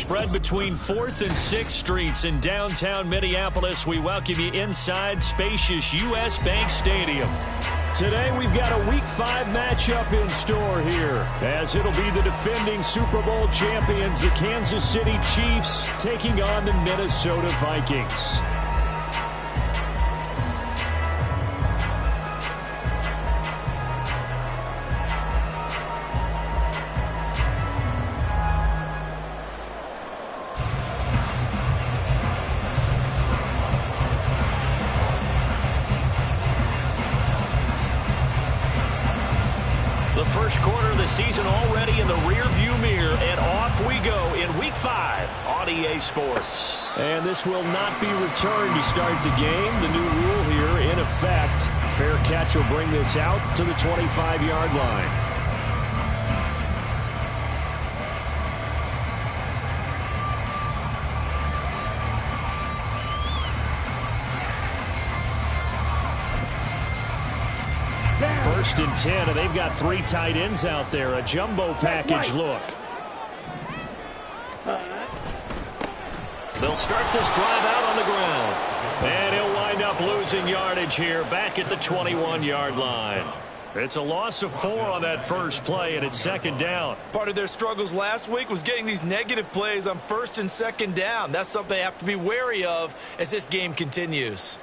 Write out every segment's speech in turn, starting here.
spread between 4th and 6th Streets in downtown Minneapolis. We welcome you inside spacious U.S. Bank Stadium. Today we've got a Week 5 matchup in store here, as it'll be the defending Super Bowl champions, the Kansas City Chiefs, taking on the Minnesota Vikings. First quarter of the season already in the rear-view mirror, and off we go in Week 5 on EA Sports. And this will not be returned to start the game. The new rule here in effect. Fair catch will bring this out to the 25-yard line. First and 10, and they've got 3 tight ends out there. A jumbo package look. They'll start this drive out on the ground. And he'll wind up losing yardage here back at the 21-yard line. It's a loss of 4 on that first play, and it's second down. Part of their struggles last week was getting these negative plays on first and second down. That's something they have to be wary of as this game continues.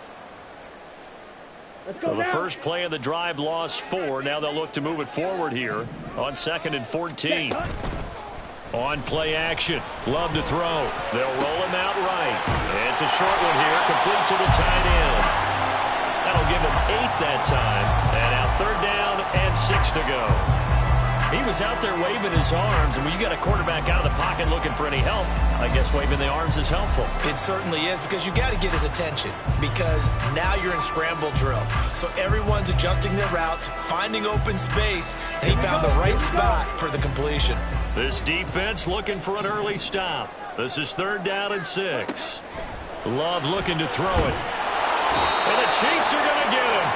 Well, the first play of the drive lost 4. Now they'll look to move it forward here on 2nd and 14. On play action. Love to throw. They'll roll him out right. It's a short one here, complete to the tight end. That'll give him 8 that time. And now 3rd down and 6 to go. He was out there waving his arms, and when you got a quarterback out of the pocket looking for any help, I guess waving the arms is helpful. It certainly is, because you got to get his attention, because now you're in scramble drill. So everyone's adjusting their routes, finding open space, and he found the right spot for the completion. This defense looking for an early stop. This is 3rd down and 6. Love looking to throw it. And the Chiefs are going to get him.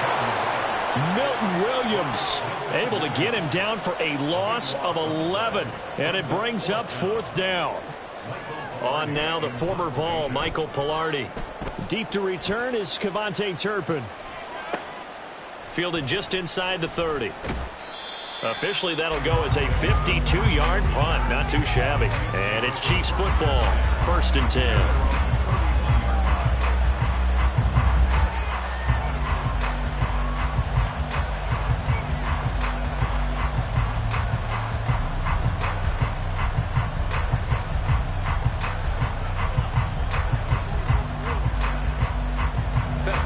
Milton Williams able to get him down for a loss of 11. And it brings up 4th down. On now the former Vol, Michael Pilardi. Deep to return is Kevontae Turpin. Fielded just inside the 30. Officially, that'll go as a 52-yard punt. Not too shabby. And it's Chiefs football. 1st and 10.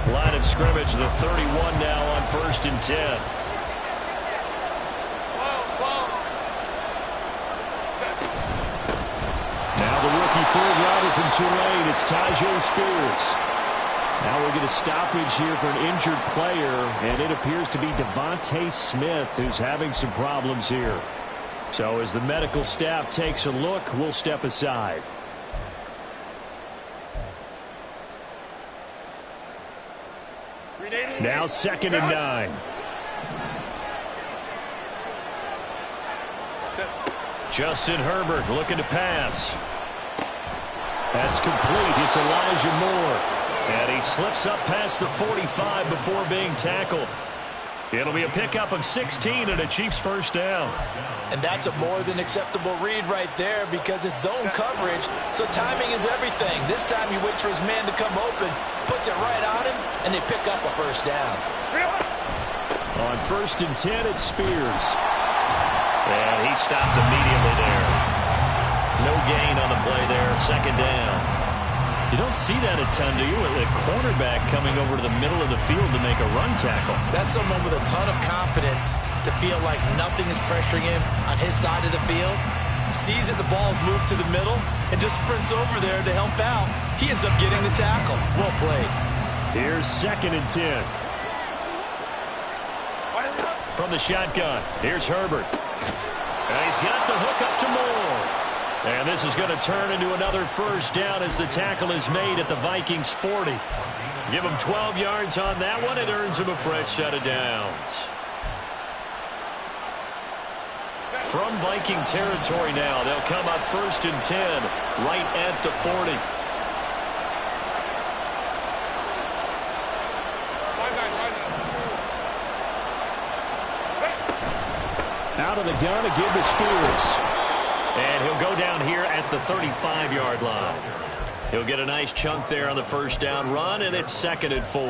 Line of scrimmage, the 31 now on 1st and 10. Now the rookie third rounder from Tulane, it's Tyjae Spears. Now we'll get a stoppage here for an injured player, and it appears to be Devontae Smith who's having some problems here. So as the medical staff takes a look, we'll step aside. Now 2nd and 9. Justin Herbert looking to pass. That's complete. It's Elijah Moore. And he slips up past the 45 before being tackled. It'll be a pickup of 16 and a Chiefs first down. And that's a more than acceptable read right there, because it's zone coverage, so timing is everything. This time he waits for his man to come open, puts it right on him, and they pick up a first down. On 1st and 10, it's Spears. And he stopped immediately there. No gain on the play there, 2nd down. You don't see that a ton, do you? A cornerback coming over to the middle of the field to make a run tackle. That's someone with a ton of confidence to feel like nothing is pressuring him on his side of the field. Sees that the ball's moved to the middle and just sprints over there to help out. He ends up getting the tackle. Well played. Here's 2nd and 10. From the shotgun, here's Herbert. And he's got the hook up to Moore. And this is going to turn into another first down as the tackle is made at the Vikings 40. Give him 12 yards on that one. It earns him a fresh set of downs. From Viking territory now, they'll come up 1st and 10, right at the 40. Out of the gun to give to Spears. And he'll go down here at the 35-yard line. He'll get a nice chunk there on the 1st down run, and it's 2nd and 4.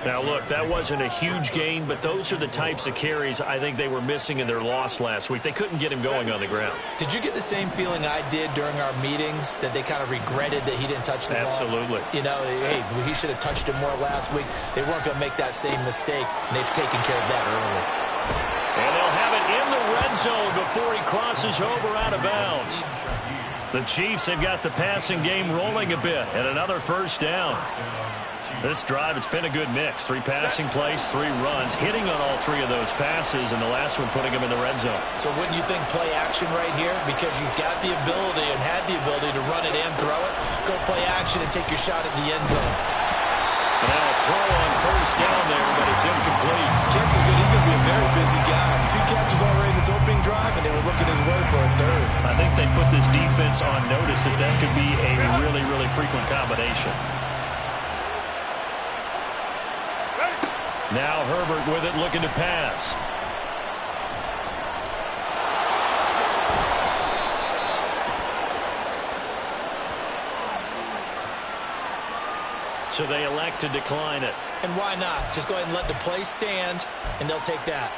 Now, look, that wasn't a huge gain, but those are the types of carries I think they were missing in their loss last week. They couldn't get him going on the ground. Did you get the same feeling I did during our meetings, that they kind of regretted that he didn't touch the ball? Absolutely. You know, hey, he should have touched it more last week. They weren't going to make that same mistake, and they've taken care of that early. And they'll have it in the red zone before he crosses over out of bounds. The Chiefs have got the passing game rolling a bit, and another 1st down. This drive, it's been a good mix. 3 passing plays, 3 runs, hitting on all 3 of those passes, and the last one putting him in the red zone. So wouldn't you think play action right here? Because you've got the ability and had the ability to run it and throw it. Go play action and take your shot at the end zone. Now a throw on 1st down there, but it's incomplete. Chance is good. He's going to be a very busy guy. 2 catches already in this opening drive, and they were looking his way for a 3rd. I think they put this defense on notice that could be a really, really frequent combination. Now Herbert with it, looking to pass. So they elect to decline it. And why not? Just go ahead and let the play stand, and they'll take that.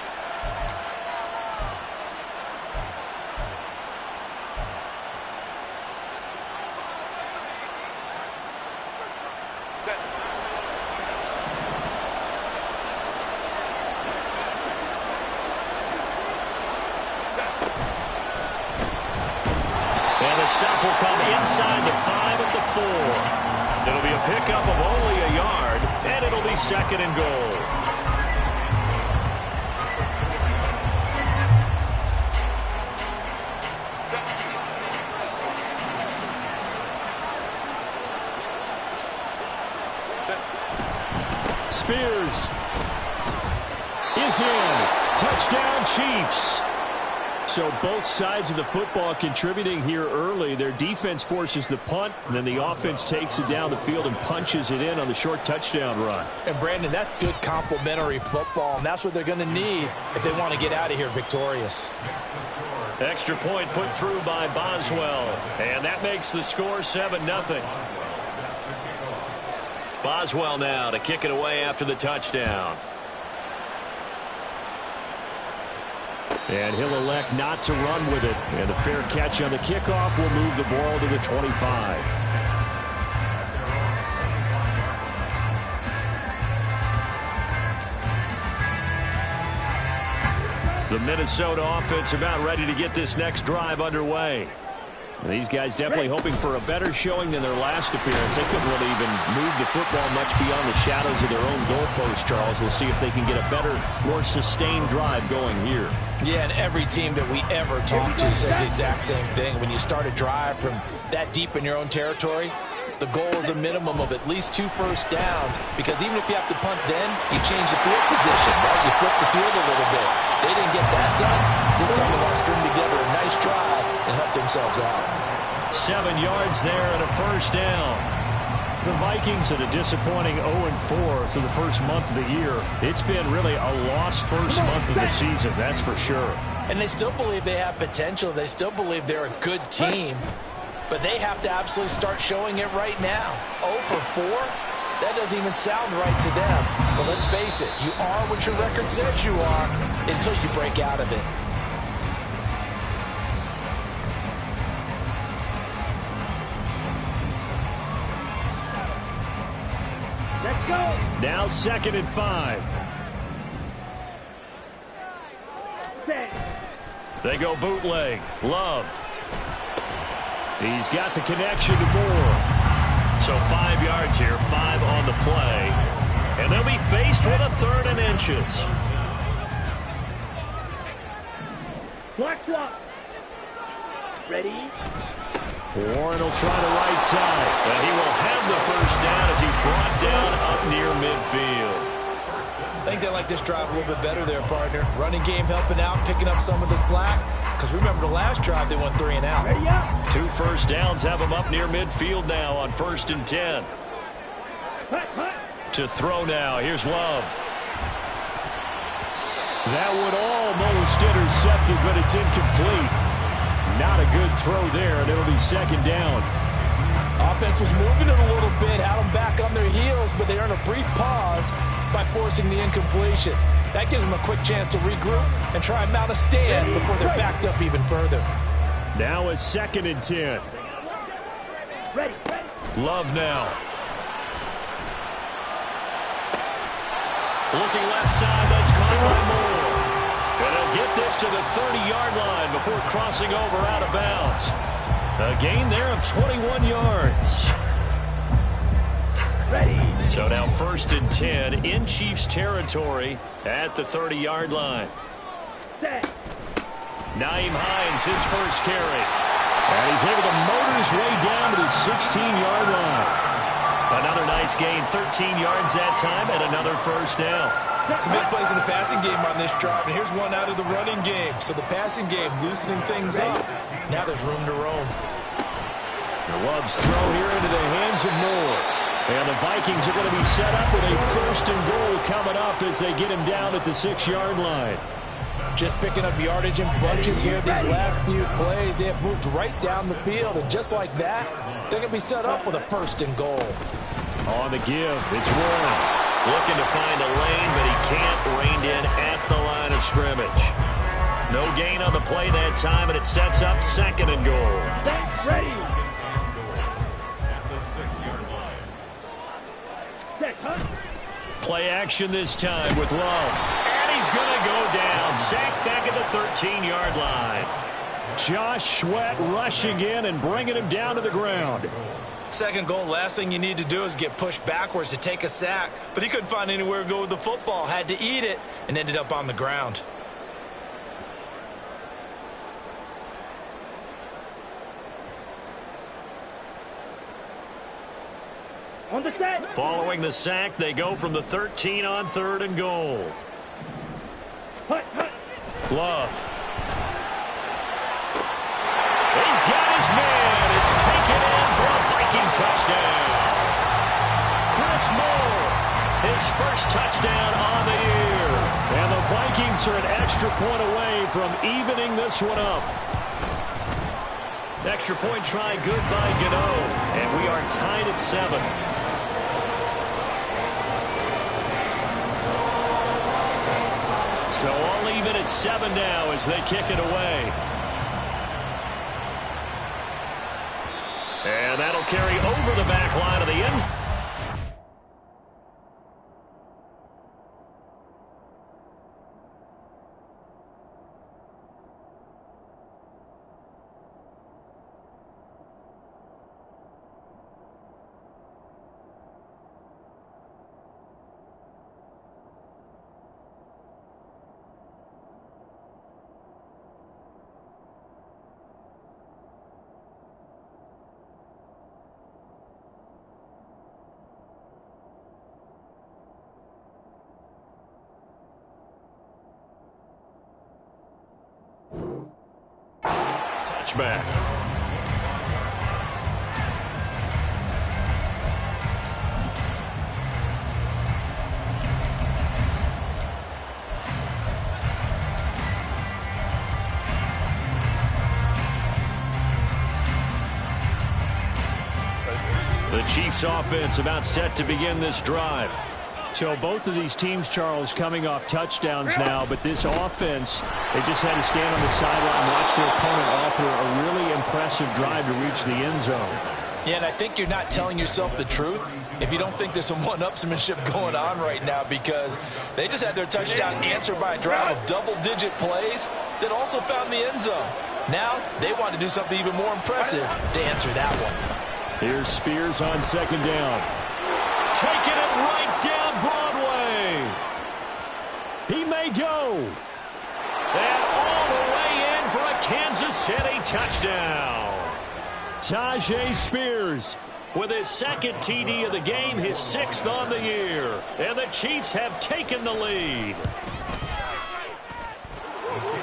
And the stop will come inside the 5 at the 4. It'll be a pickup of only a yard, and it'll be 2nd and goal. Spears is in. Touchdown, Chiefs. So both sides of the football contributing here early. Their defense forces the punt, and then the offense takes it down the field and punches it in on the short touchdown run. And, Brandon, that's good complementary football, and that's what they're going to need if they want to get out of here victorious. Extra point put through by Boswell, and that makes the score 7-0. Boswell now to kick it away after the touchdown. And he'll elect not to run with it. And a fair catch on the kickoff will move the ball to the 25. The Minnesota offense about ready to get this next drive underway. And these guys definitely hoping for a better showing than their last appearance. They couldn't really even move the football much beyond the shadows of their own goalpost, Charles. We'll see if they can get a better, more sustained drive going here. Yeah, and every team that we ever talk to says the exact same thing. When you start a drive from that deep in your own territory, the goal is a minimum of at least 2 first downs, because even if you have to punt then, you change the field position, right? You flip the field a little bit. They didn't get that done. This time they want to string together a nice drive and help themselves out. 7 yards there and a 1st down. The Vikings at a disappointing 0-4 through the first month of the year. It's been really a lost first month of the season, that's for sure. And they still believe they have potential. They still believe they're a good team. But they have to absolutely start showing it right now. 0-4? That doesn't even sound right to them. But let's face it, you are what your record says you are until you break out of it. Let's go. Now 2nd and 5. They go bootleg. Love. He's got the connection to Moore. So 5 yards here, 5 on the play. And they'll be faced with a 3rd and inches. Black block. Ready? Warren will try the right side. And he will have the 1st down as he's brought down up near midfield. think they like this drive a little bit better there, partner. Running game helping out, picking up some of the slack. Because remember, the last drive, they went 3 and out. 2 first downs have them up near midfield now on 1st and 10. To throw now. Here's Love. That would almost intercept it, but it's incomplete. Not a good throw there, and it'll be 2nd down. Offense was moving it a little bit, had them back on their heels, but they earned a brief pause by forcing the incompletion. That gives them a quick chance to regroup and try and mount a stand before they're backed up even further. Now a 2nd and 10. Ready. Love now. Looking left side, that's caught by Moore. And he'll get this to the 30-yard line before crossing over out of bounds. A gain there of 21 yards. Ready. So now 1st and 10 in Chiefs territory at the 30-yard line. Set. Naeem Hines, his first carry. And he's able to motor his way down to the 16-yard line. Another nice gain, 13 yards that time, and another 1st down. Some big plays in the passing game on this drive, and here's one out of the running game. So the passing game loosening things up. Now there's room to roam. Love's throw here into the hands of Moore. And the Vikings are going to be set up with a 1st and goal coming up as they get him down at the 6-yard line. Just picking up yardage in bunches here these last few plays. They have moved right down the field, and just like that, they're going to be set up with a 1st and goal. On the give, it's Warren. Looking to find a lane, but he can't. Reined in at the line of scrimmage. No gain on the play that time, and it sets up 2nd and goal. Set. Ready. Set. Play action this time with Love. And he's going to go down. Sacked back at the 13-yard line. Josh Sweat rushing in and bringing him down to the ground. 2nd goal, last thing you need to do is get pushed backwards to take a sack. But he couldn't find anywhere to go with the football. Had to eat it and ended up on the ground. On the set. Following the sack, they go from the 13 on 3rd and goal. Hut. Love. He's got his man. It's taken in for a Viking touchdown. Chris Moore, his first touchdown on the year. And the Vikings are an extra point away from evening this one up. Extra point try good by Gano. And we are tied at 7. So all even at 7 now as they kick it away. And that'll carry over the back line of the end zone. Touchback. The Chiefs offense about set to begin this drive. So both of these teams, Charles, coming off touchdowns now, but this offense, they just had to stand on the sideline, watch their opponent offer a really impressive drive to reach the end zone. Yeah, and I think you're not telling yourself the truth if you don't think there's some one-upsmanship going on right now, because they just had their touchdown answered by a drive of double-digit plays that also found the end zone. Now they want to do something even more impressive to answer that one. Here's Spears on 2nd down. Taking it right down Broadway. He may go. And all the way in for a Kansas City touchdown. Tajay Spears with his second TD of the game, his 6th on the year. And the Chiefs have taken the lead.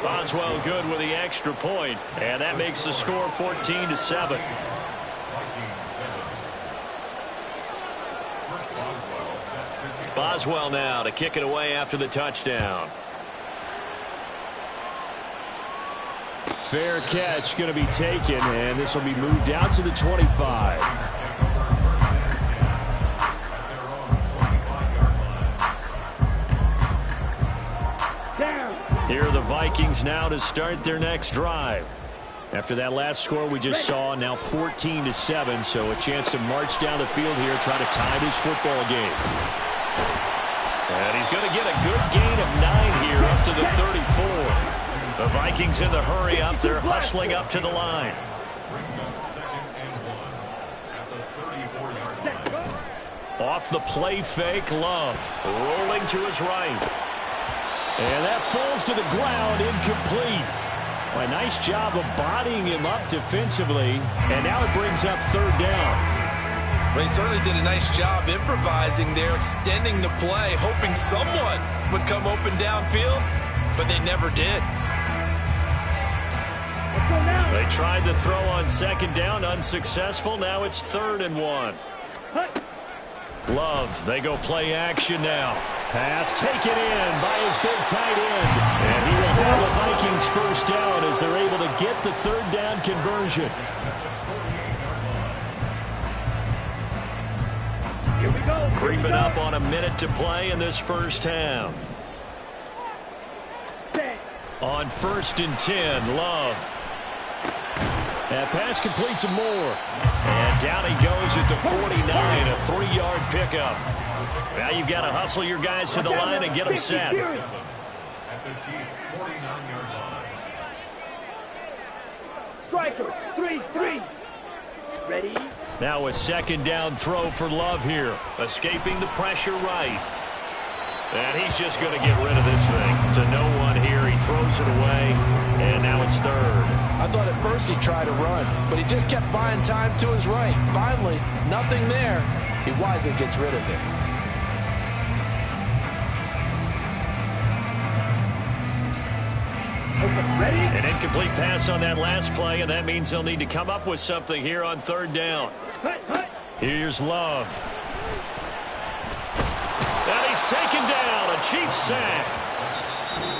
Boswell good with the extra point, and that makes the score 14-7. Boswell now to kick it away after the touchdown. Fair catch going to be taken, and this will be moved out to the 25. Here are the Vikings now to start their next drive. After that last score we just saw, now 14-7, so a chance to march down the field here, try to tie this football game. And he's going to get a good gain of 9 here up to the 34. The Vikings in the hurry up. They're hustling up to the line. Off the play fake, Love rolling to his right. And that falls to the ground, incomplete. A nice job of bodying him up defensively, and now it brings up 3rd down. Well, he certainly did a nice job improvising there, extending the play, hoping someone would come open downfield, but they never did. They tried to throw on 2nd down, unsuccessful. Now it's 3rd and 1. Love, they go play action now. Pass taken in by his big tight end. And he will have the Vikings 1st down as they're able to get the 3rd down conversion. Here we go. Creeping up on a minute to play in this first half. On 1st and 10, Love. That pass complete to Moore. And down he goes at the 49, a 3-yard pickup. Now you've got to hustle your guys to the line and get them set. Strikers, 3-3. Ready? Now a 2nd down throw for Love here. Escaping the pressure right. And he's just going to get rid of this thing. To no one here. He throws it away. And now it's 3rd. I thought at first he tried to run, but he just kept buying time to his right. Finally, nothing there. He wisely gets rid of it. Ready? An incomplete pass on that last play, and that means they'll need to come up with something here on 3rd down. Here's Love. And he's taken down. A Chiefs sack.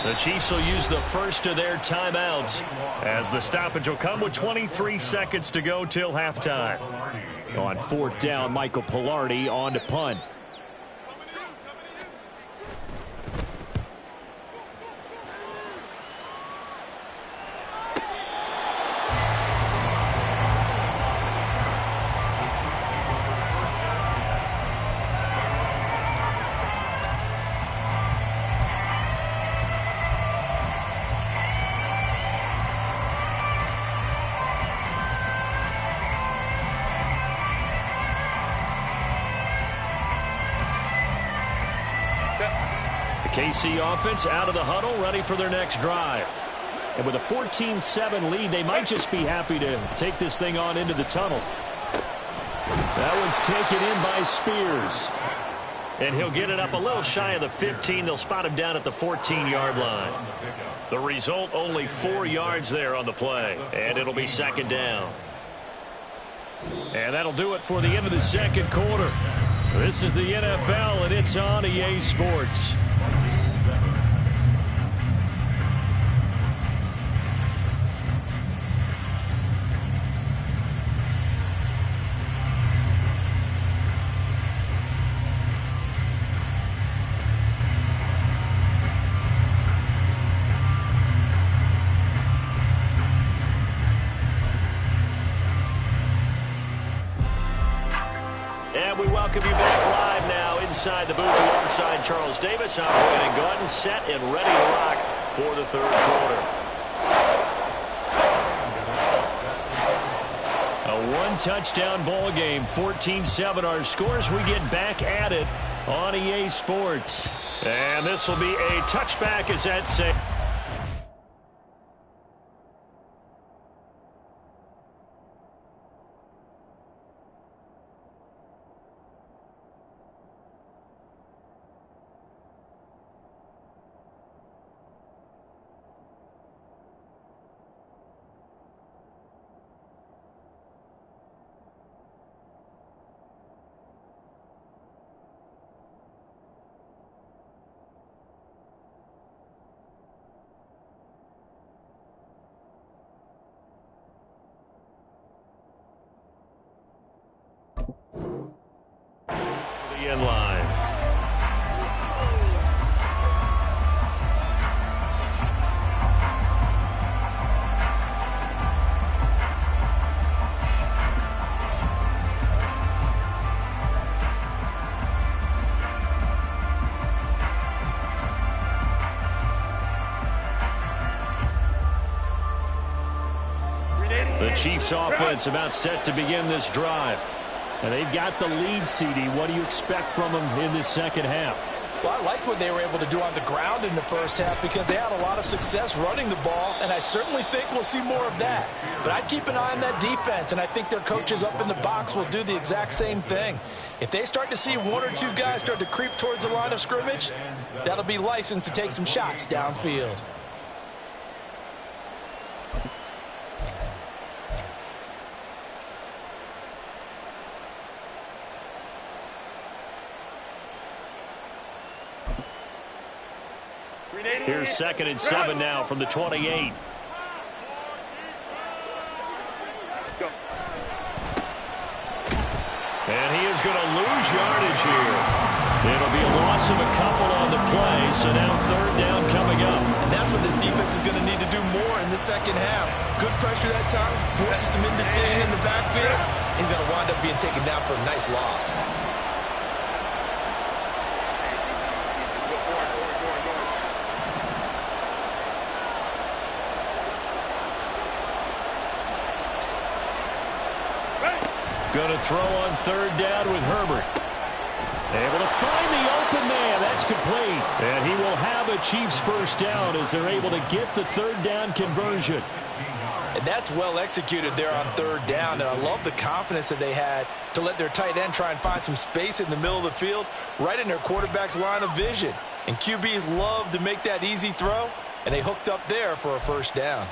The Chiefs will use the first of their timeouts as the stoppage will come with 23 seconds to go till halftime. On 4th down, Michael Pilardi on to punt. KC offense out of the huddle, ready for their next drive. And with a 14-7 lead, they might just be happy to take this thing on into the tunnel. That one's taken in by Spears. And he'll get it up a little shy of the 15. They'll spot him down at the 14-yard line. The result, only 4 yards there on the play. And it'll be 2nd down. And that'll do it for the end of the 2nd quarter. This is the NFL, and it's on EA Sports. And we welcome you back live now inside the booth alongside Charles Davis. I'm Brandon Gaudin, set and ready to rock for the 3rd quarter. A 1-touchdown ball game, 14-7 our scores. We get back at it on EA Sports. And this will be a touchback as that saves. end line. The Chiefs offense about set to begin this drive. And they've got the lead, CD. What do you expect from them in this second half? Well, I like what they were able to do on the ground in the first half because they had a lot of success running the ball, and I certainly think we'll see more of that. But I'd keep an eye on that defense, and I think their coaches up in the box will do the exact same thing. If they start to see one or two guys start to creep towards the line of scrimmage, that'll be licensed to take some shots downfield. Here's 2nd and 7 now from the 28. And he is going to lose yardage here. It'll be a loss of a couple on the play, so now 3rd down coming up. And that's what this defense is going to need to do more in the second half. Good pressure that time, forces some indecision in the backfield. He's going to wind up being taken down for a nice loss. Going to throw on 3rd down with Herbert. Able to find the open man. That's complete. And he will have a Chiefs 1st down as they're able to get the 3rd down conversion. And that's well executed there on 3rd down. And I love the confidence that they had to let their tight end try and find some space in the middle of the field, right in their quarterback's line of vision. And QBs love to make that easy throw, and they hooked up there for a 1st down.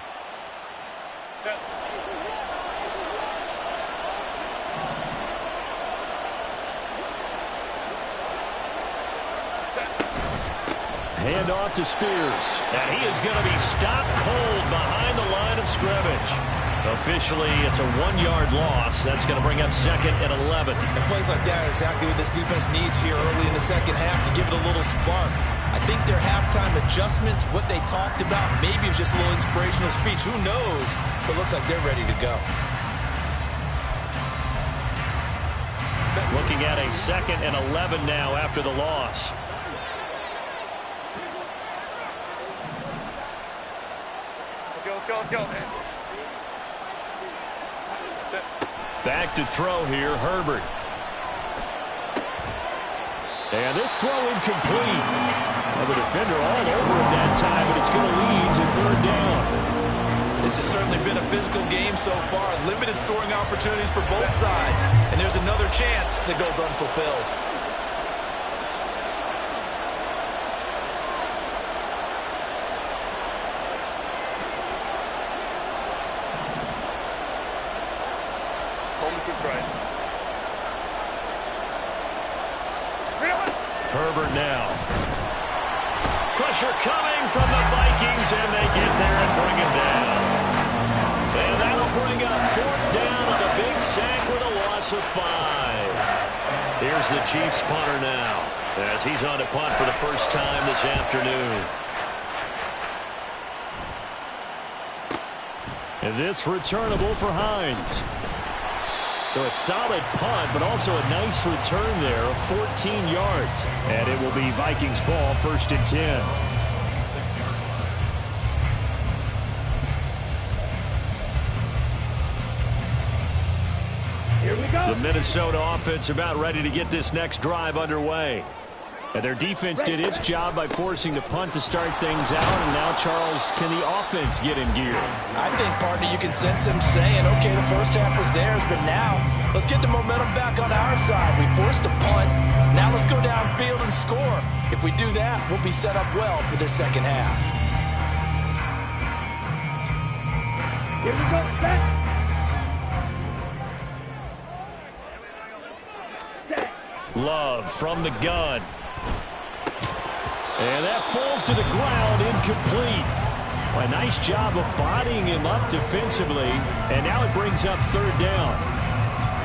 Hand off to Spears. And he is going to be stopped cold behind the line of scrimmage. Officially, it's a 1-yard loss. That's going to bring up 2nd and 11. And plays like that are exactly what this defense needs here early in the second half to give it a little spark. I think their halftime adjustment, what they talked about, maybe it was just a little inspirational speech. Who knows? But it looks like they're ready to go. Looking at a 2nd and 11 now after the loss. Back to throw here, Herbert. And this throw incomplete. Well, the defender all over him that time, but it's going to lead to 3rd down. This has certainly been a physical game so far. Limited scoring opportunities for both sides. And there's another chance that goes unfulfilled. Herbert now. Pressure coming from the Vikings, and they get there and bring it down. And that'll bring up 4th down on a big sack with a loss of 5. Here's the Chiefs punter now, as he's on to punt for the first time this afternoon. And this returnable for Hines. So a solid punt, but also a nice return there of 14 yards. And it will be Vikings ball, 1st and 10. Here we go. The Minnesota offense about ready to get this next drive underway. And their defense did its job by forcing the punt to start things out. And now, Charles, can the offense get in gear? I think, partner, you can sense them saying, okay, the first half was theirs, but now let's get the momentum back on our side. We forced a punt. Now let's go downfield and score. If we do that, we'll be set up well for this second half. Here we go. Set. Love from the gun. And that falls to the ground, incomplete. A nice job of bodying him up defensively, and now it brings up 3rd down.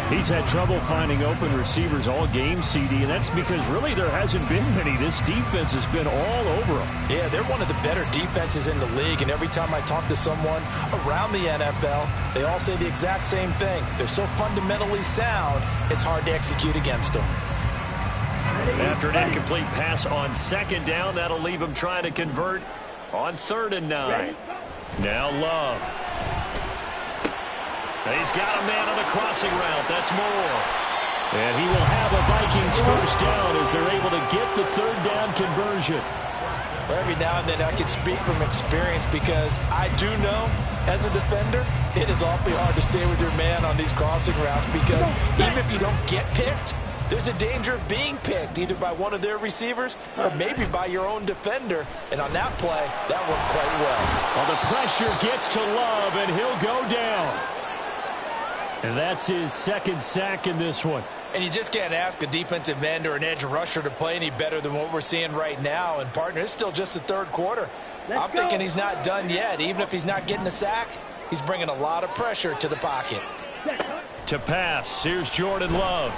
He's had trouble finding open receivers all game, CD, and that's because really there hasn't been many. This defense has been all over him. Yeah, they're one of the better defenses in the league, and every time I talk to someone around the NFL, they all say the exact same thing. They're so fundamentally sound, it's hard to execute against them. After an incomplete pass on second down, that'll leave him trying to convert on 3rd and 9. Now Love. He's got a man on the crossing route. That's Moore. And he will have a Vikings first down as they're able to get the 3rd down conversion. Well, every now and then I can speak from experience because I do know, as a defender, it is awfully hard to stay with your man on these crossing routes because even if you don't get picked, there's a danger of being picked either by one of their receivers or maybe by your own defender. And on that play, that worked quite well. Well, the pressure gets to Love, and he'll go down. And that's his 2nd sack in this one. And you just can't ask a defensive end or an edge rusher to play any better than what we're seeing right now. And, partner, it's still just the 3rd quarter. I'm thinking he's not done yet. Even if he's not getting a sack, he's bringing a lot of pressure to the pocket. To pass, here's Jordan Love.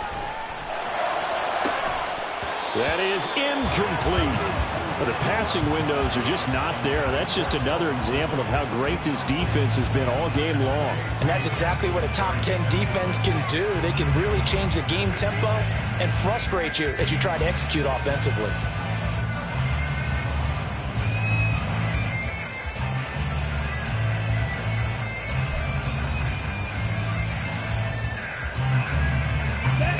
That is incomplete. But the passing windows are just not there. That's just another example of how great this defense has been all game long. And that's exactly what a top 10 defense can do. They can really change the game tempo and frustrate you as you try to execute offensively.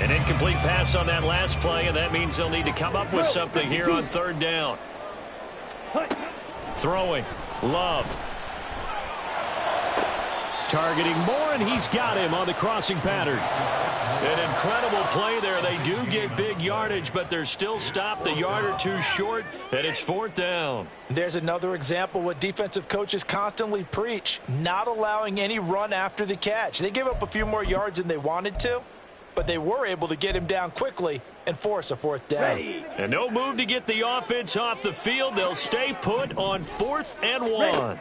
An incomplete pass on that last play, and that means they'll need to come up with something here on 3rd down. Throwing. Love. Targeting Moore, and he's got him on the crossing pattern. An incredible play there. They do get big yardage, but they're still stopped a yard or two short, and it's 4th down. There's another example what defensive coaches constantly preach, not allowing any run after the catch. They give up a few more yards than they wanted to, but they were able to get him down quickly and force a 4th down. And no move to get the offense off the field. They'll stay put on 4th and 1.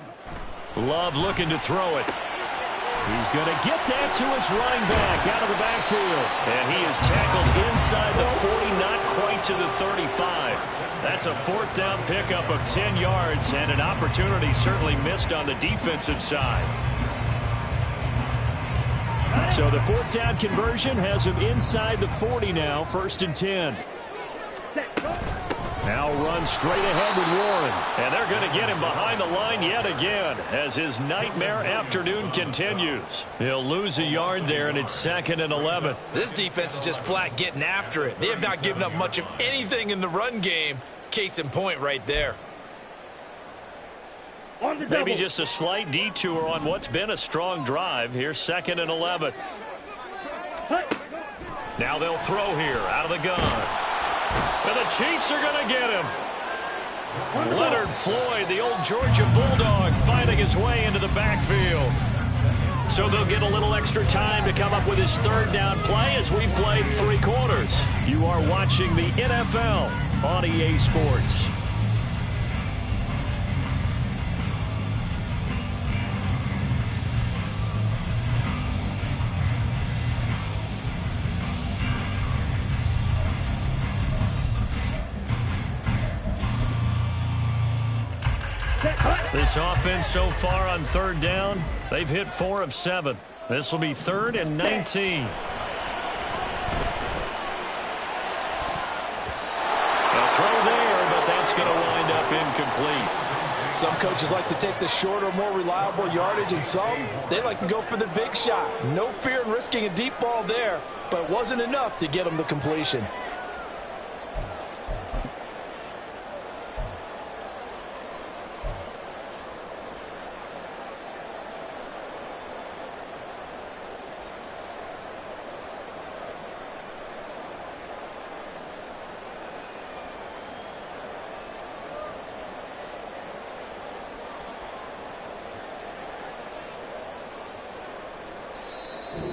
Love looking to throw it. He's going to get that to his running back out of the backfield. And he is tackled inside the 40, not quite to the 35. That's a 4th down pickup of 10 yards and an opportunity certainly missed on the defensive side. So the 4th down conversion has him inside the 40 now, 1st and 10. Now run straight ahead with Warren. And they're going to get him behind the line yet again as his nightmare afternoon continues. He'll lose a yard there, and it's 2nd and 11. This defense is just flat getting after it. They have not given up much of anything in the run game. Case in point right there. Maybe just a slight detour on what's been a strong drive. Here's 2nd and 11. Now they'll throw here out of the gun. And the Chiefs are going to get him. Leonard Floyd, the old Georgia Bulldog, finding his way into the backfield. So they'll get a little extra time to come up with his 3rd down play as we played 3 quarters. You are watching the NFL on EA Sports. This offense so far on 3rd down, they've hit 4 of 7. This will be 3rd and 19. A throw there, but that's going to wind up incomplete. Some coaches like to take the shorter, more reliable yardage, and some, they like to go for the big shot. No fear in risking a deep ball there, but it wasn't enough to get them the completion.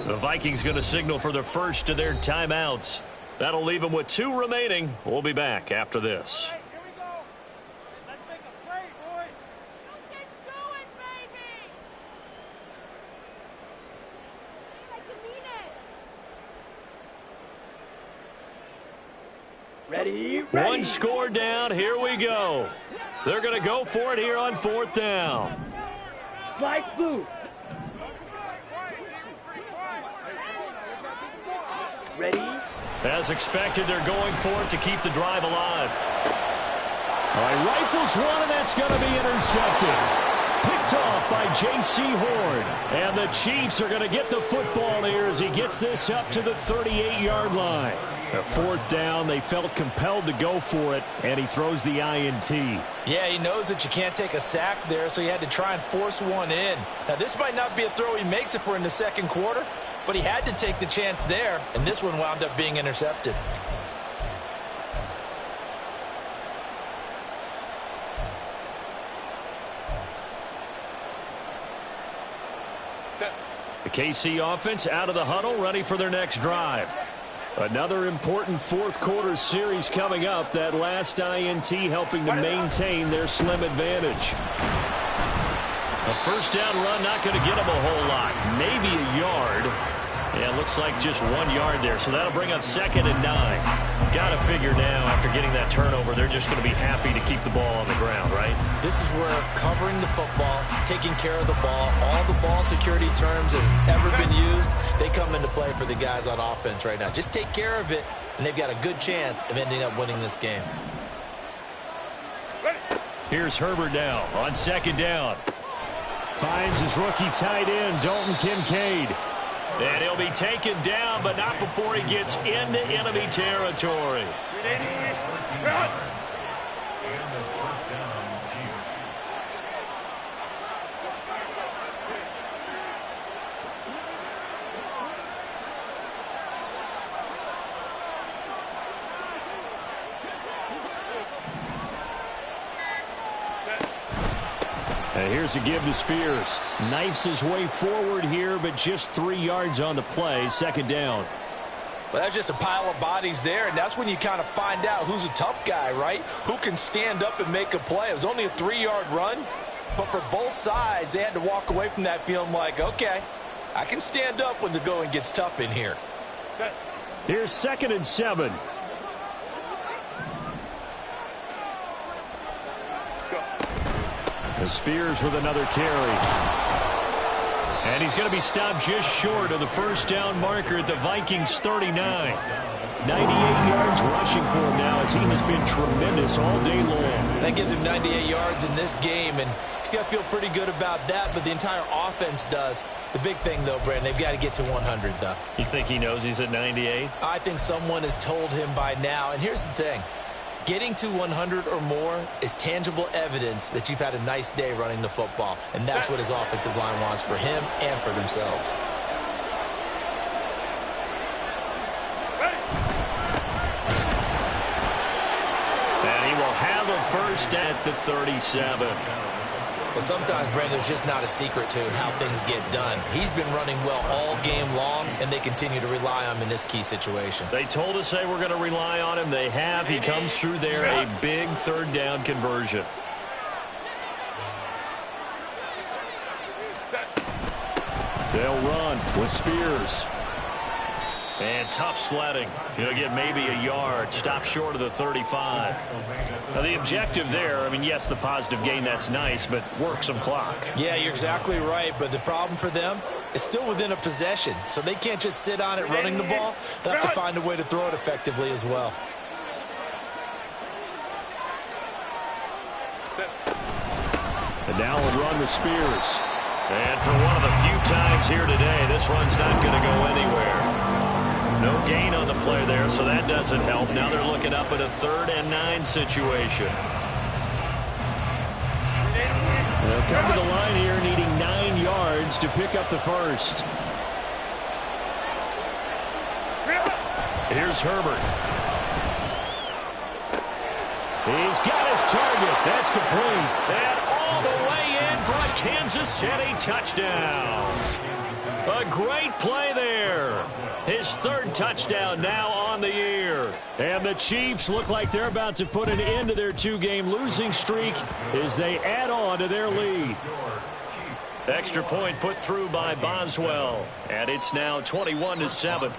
The Vikings going to signal for the first of their timeouts. That'll leave them with 2 remaining. We'll be back after this. Here we go. Let's make a play, boys. You can do it, baby. I can mean it. Ready. One score down. Here we go. They're going to go for it here on 4th down. Flight blue. Ready. As expected, they're going for it to keep the drive alive. All right, rifles one, and that's going to be intercepted. Picked off by J.C. Horn. And the Chiefs are going to get the football here as he gets this up to the 38-yard line. A 4th down, they felt compelled to go for it, and he throws the INT. Yeah, he knows that you can't take a sack there, so he had to try and force one in. Now, this might not be a throw he makes if we're in the second quarter, but he had to take the chance there, and this one wound up being intercepted. The KC offense out of the huddle, ready for their next drive. Another important 4th quarter series coming up. That last INT helping to maintain their slim advantage. A 1st down run not going to get him a whole lot. Maybe a yard. Yeah, it looks like just 1 yard there. So that'll bring up 2nd and 9. Got to figure now, after getting that turnover, they're just going to be happy to keep the ball on the ground, right? This is where covering the football, taking care of the ball, all the ball security terms that have ever been used, they come into play for the guys on offense right now. Just take care of it, and they've got a good chance of ending up winning this game. Here's Herbert now on 2nd down. Finds his rookie tight end, Dalton Kincaid. And he'll be taken down, but not before he gets into enemy territory. And here's a give to Spears. Knifes his way forward here, but just 3 yards on the play. 2nd down. Well, that's just a pile of bodies there, and that's when you kind of find out who's a tough guy, right? Who can stand up and make a play. It was only a 3-yard run, but for both sides, they had to walk away from that feeling like, okay, I can stand up when the going gets tough in here. Here's 2nd and 7. And Spears with another carry. And he's going to be stopped just short of the 1st down marker at the Vikings 39. 98 yards rushing for him now as he has been tremendous all day long. That gives him 98 yards in this game, and he's got to feel pretty good about that, but the entire offense does. The big thing, though, Brandon, they've got to get to 100, though. You think he knows he's at 98? I think someone has told him by now, and here's the thing. Getting to 100 or more is tangible evidence that you've had a nice day running the football, and that's what his offensive line wants for him and for themselves. And he will have a 1st at the 37. Well, sometimes, Brandon, there's just not a secret to how things get done. He's been running well all game long, and they continue to rely on him in this key situation. They told us they were going to rely on him. They have. He comes through there, a big 3rd down conversion. They'll run with Spears. And tough sledding. He'll get maybe a yard. Stop short of the 35. Now, the objective there, I mean, yes, the positive gain, that's nice, but work some clock. Yeah, you're exactly right, but the problem for them is still within a possession, so they can't just sit on it running the ball. They'll have to find a way to throw it effectively as well. And now a run with Spears. And for one of the few times here today, this run's not going to go anywhere. No gain on the play there, so that doesn't help. Now they're looking up at a 3rd and 9 situation. They'll come to the line here needing 9 yards to pick up the 1st. Here's Herbert. He's got his target. That's complete. And all the way in for a Kansas City touchdown. A great play there. His 3rd touchdown now on the year. And the Chiefs look like they're about to put an end to their 2-game losing streak as they add on to their lead. Extra point put through by Boswell. And it's now 21-7.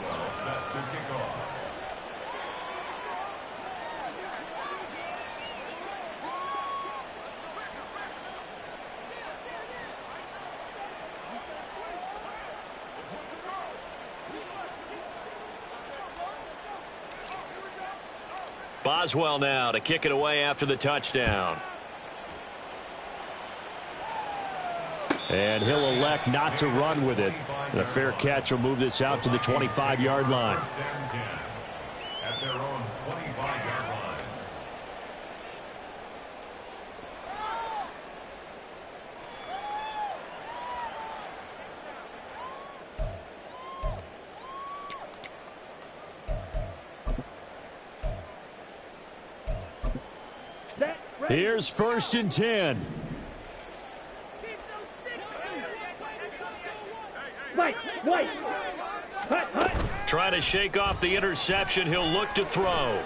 Boswell now to kick it away after the touchdown. And he'll elect not to run with it. And a fair catch will move this out to the 25-yard line. At their own 25-yard line. Here's 1st and 10. Trying to shake off the interception. He'll look to throw.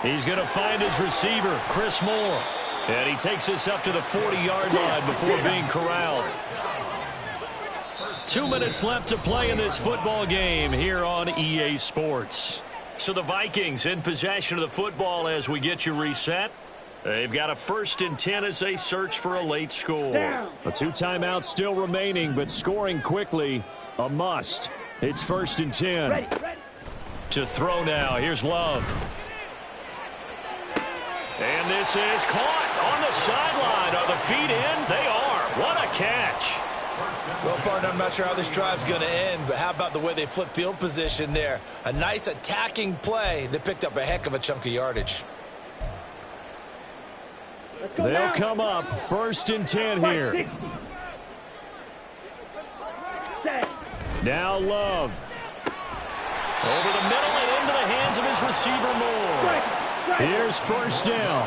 He's going to find his receiver, Chris Moore. And he takes this up to the 40-yard line before being corralled. 2 minutes left to play in this football game here on EA Sports. So the Vikings in possession of the football as we get you reset. They've got a 1st and 10 as they search for a late score. A 2 timeouts still remaining, but scoring quickly, a must. It's 1st and 10. Ready. To throw now. Here's Love. And this is caught on the sideline. Are the feet in? They are. What a catch. Well, partner, I'm not sure how this drive's going to end, but how about the way they flip field position there? A nice attacking play. They picked up a heck of a chunk of yardage. They'll come up 1st and 10 here. Now Love. Over the middle and into the hands of his receiver Moore. Here's 1st down.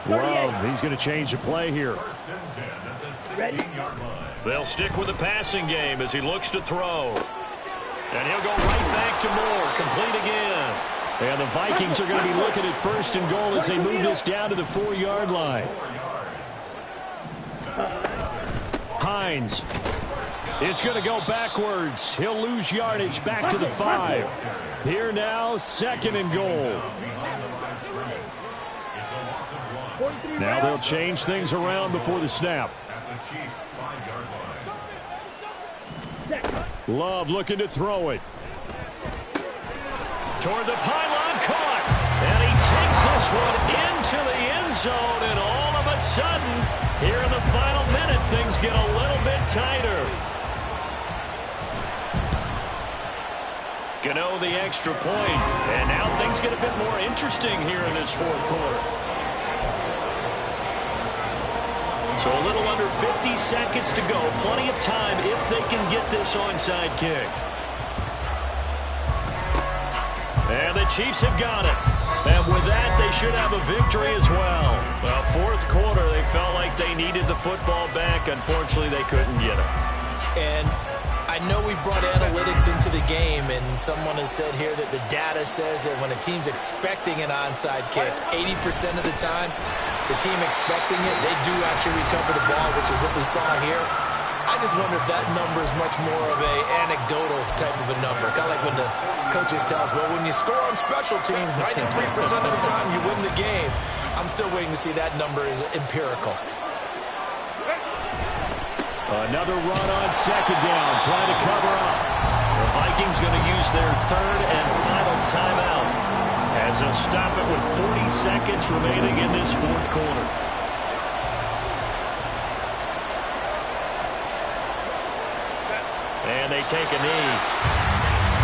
Love, he's going to change the play here. They'll stick with the passing game as he looks to throw. And he'll go right back to Moore. Complete again. And the Vikings are going to be looking at 1st and goal as they move this down to the 4-yard line. Hines is going to go backwards. He'll lose yardage back to the 5. Here now, 2nd and goal. Now they'll change things around before the snap. Love looking to throw it. Toward the pylon, caught. And he takes this one into the end zone. And all of a sudden, here in the final minute, things get a little bit tighter. Gano the extra point. And now things get a bit more interesting here in this 4th quarter. So a little under 50 seconds to go. Plenty of time if they can get this onside kick. And the Chiefs have got it. And with that, they should have a victory as well. Well, 4th quarter, they felt like they needed the football back. Unfortunately, they couldn't get it. And I know we brought analytics into the game, and someone has said here that the data says that when a team's expecting an onside kick, 80% of the time, the team expecting it, they do actually recover the ball, which is what we saw here. I just wonder if that number is much more of a anecdotal type of a number. Kind of like when the coaches tell us, well, when you score on special teams, 93% of the time you win the game. I'm still waiting to see that number is empirical. Another run on 2nd down, trying to cover up. The Vikings going to use their 3rd and final timeout as they'll stop it with 40 seconds remaining in this 4th quarter. And they take a knee.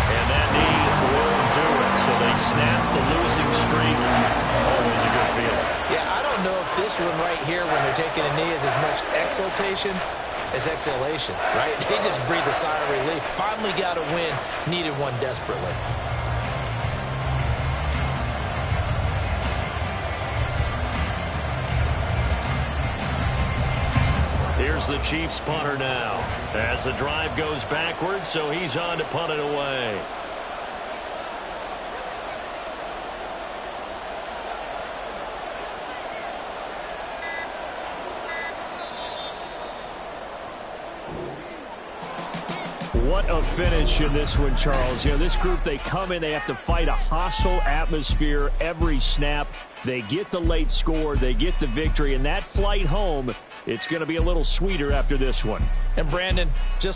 And that knee will do it. So they snap the losing streak. Always a good feeling. Yeah, I don't know if this one right here when they're taking a knee is as much exultation as exhalation, right? They just breathe a sigh of relief. Finally got a win. Needed one desperately. Here's the Chiefs punter now as the drive goes backwards, so he's on to punt it away. What a finish in this one, Charles. You know, this group, they come in, they have to fight a hostile atmosphere every snap. They get the late score, they get the victory, and that flight home, it's going to be a little sweeter after this one. And Brandon, just